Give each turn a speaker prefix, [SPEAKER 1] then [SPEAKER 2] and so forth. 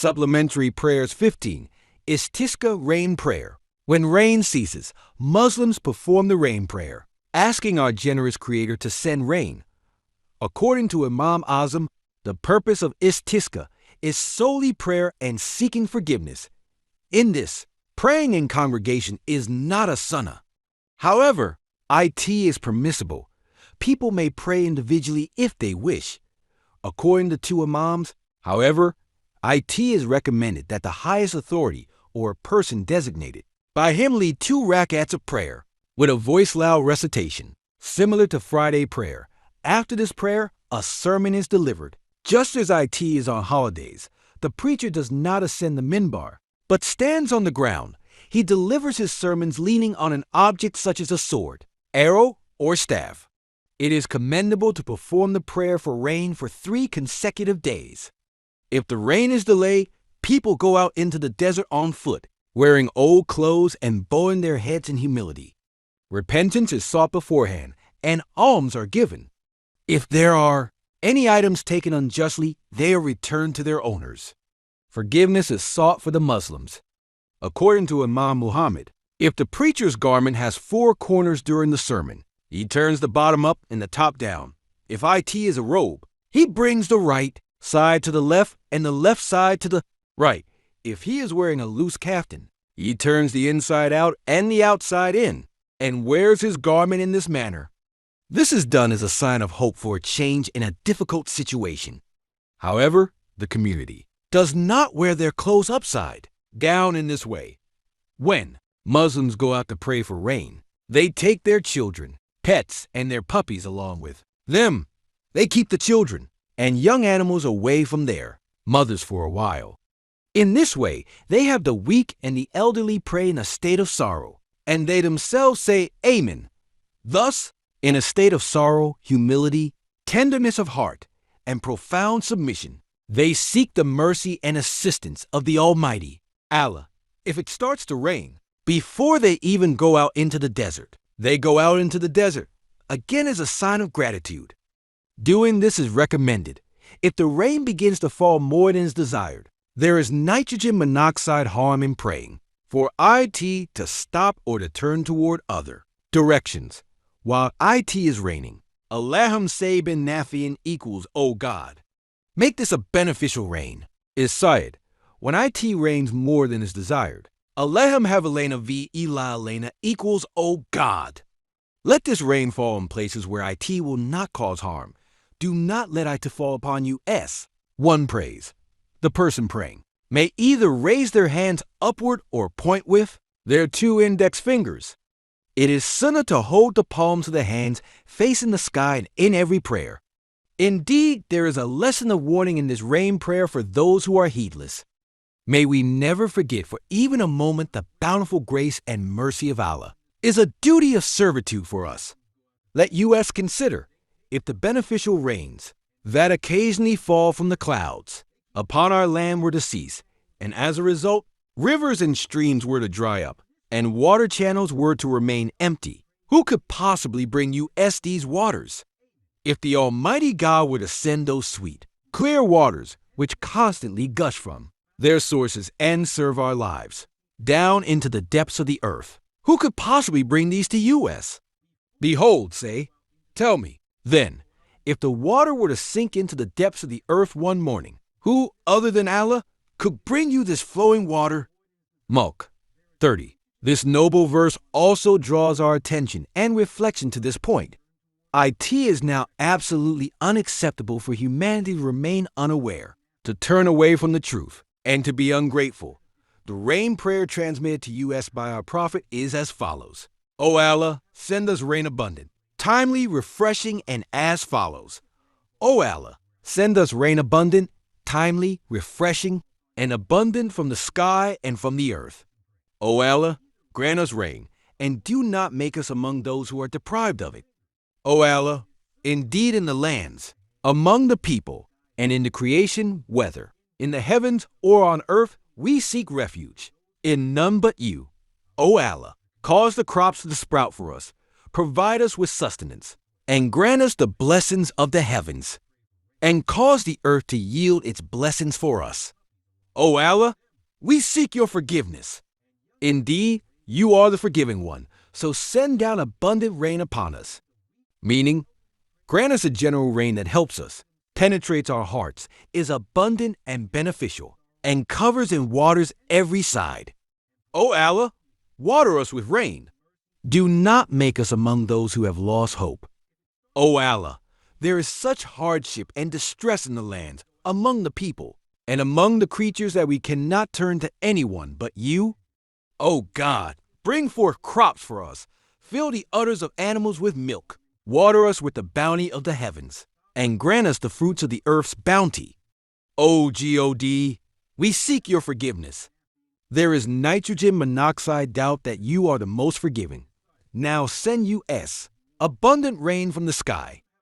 [SPEAKER 1] Supplementary prayers 15. Istiska rain prayer. When rain ceases, Muslims perform the rain prayer, asking our generous Creator to send rain. According to Imam Azam, the purpose of Istiska is solely prayer and seeking forgiveness. In this, praying in congregation is not a sunnah. However, IT is permissible. People may pray individually if they wish. According to two imams, however, IT is recommended that the highest authority or person designated by him lead 2 RAK'ATS of prayer with a voice-loud recitation, similar to Friday prayer. After this prayer, a sermon is delivered. Just as IT is on holidays, the preacher does not ascend the MINBAR, but stands on the ground. He delivers his sermons leaning on an object such as a sword, arrow, or staff. It is commendable to perform the prayer for rain for 3 consecutive days. If the rain is delayed, people go out into the desert on foot, wearing old clothes and bowing their heads in humility. Repentance is sought beforehand, and alms are given. If there are any items taken unjustly, they are returned to their owners. Forgiveness is sought for the Muslims. According to Imam Muhammad, if the preacher's garment has 4 corners during the sermon, he turns the bottom up and the top down. If IT is a robe, he brings the right side to the left and the left side to the right. If he is wearing a loose caftan, he turns the inside out and the outside in, and wears his garment in this manner. This is done as a sign of hope for a change in a difficult situation. However, the community does not wear their clothes upside down in this way. When Muslims go out to pray for rain, they take their children, pets, and their puppies along with them. They keep the children and young animals away from their mothers for a while. In this way, they have the weak and the elderly pray in a state of sorrow, and they themselves say Amen. Thus, in a state of sorrow, humility, tenderness of heart, and profound submission, they seek the mercy and assistance of the Almighty, Allah. If it starts to rain, before they even go out into the desert, they go out into the desert, again as a sign of gratitude. Doing this is recommended. If the rain begins to fall more than is desired, there is nitrogen monoxide harm in praying for IT to stop or to turn toward other directions. While IT is raining, ALLAHÜMME SAYYIBEN NAFI'AN equals O God. Make this a beneficial rain. Is Sayyid. When IT rains more than is desired, ALLAHÜMME HAVALEYNA v ALEYNA equals O God. Let this rain fall in places where IT will not cause harm. Do not let IT fall upon you. One prays. The person praying may either raise their hands upward or point with their 2 index fingers. It is sunnah to hold the palms of the hands facing the sky in every prayer. Indeed, there is a lesson of warning in this rain prayer for those who are heedless. May we never forget for even a moment the bountiful grace and mercy of Allah is a duty of servitude for us. Let us consider if the beneficial rains that occasionally fall from the clouds upon our land were to cease, and as a result, rivers and streams were to dry up, and water channels were to remain empty, who could possibly bring these waters? If the Almighty God were to send those sweet, clear waters which constantly gush from their sources and serve our lives down into the depths of the earth, who could possibly bring these to us? Behold, say, tell me, then, if the water were to sink into the depths of the earth one morning, who, other than Allah, could bring you this flowing water? Mulk 30. This noble verse also draws our attention and reflection to this point. IT is now absolutely unacceptable for humanity to remain unaware, to turn away from the truth, and to be ungrateful. The rain prayer transmitted to us by our Prophet is as follows. O Allah, send us rain abundant, timely, refreshing, and as follows. O Allah, send us rain abundant, timely, refreshing, and abundant from the sky and from the earth. O Allah, grant us rain, and do not make us among those who are deprived of it. O Allah, indeed in the lands, among the people, and in the creation, whether in the heavens or on earth, we seek refuge. In none but you. O Allah, cause the crops to sprout for us, provide us with sustenance, and grant us the blessings of the heavens, and cause the earth to yield its blessings for us. O Allah, we seek your forgiveness. Indeed, you are the forgiving one, so send down abundant rain upon us. Meaning, grant us a general rain that helps us, penetrates our hearts, is abundant and beneficial, and covers and waters every side. O Allah, water us with rain. Do not make us among those who have lost hope. O Allah, there is such hardship and distress in the lands, among the people, and among the creatures that we cannot turn to anyone but you. O God, bring forth crops for us, fill the udders of animals with milk, water us with the bounty of the heavens, and grant us the fruits of the earth's bounty. O God, we seek your forgiveness. There is nitrogen monoxide doubt that you are the most forgiving. Now send us abundant rain from the sky.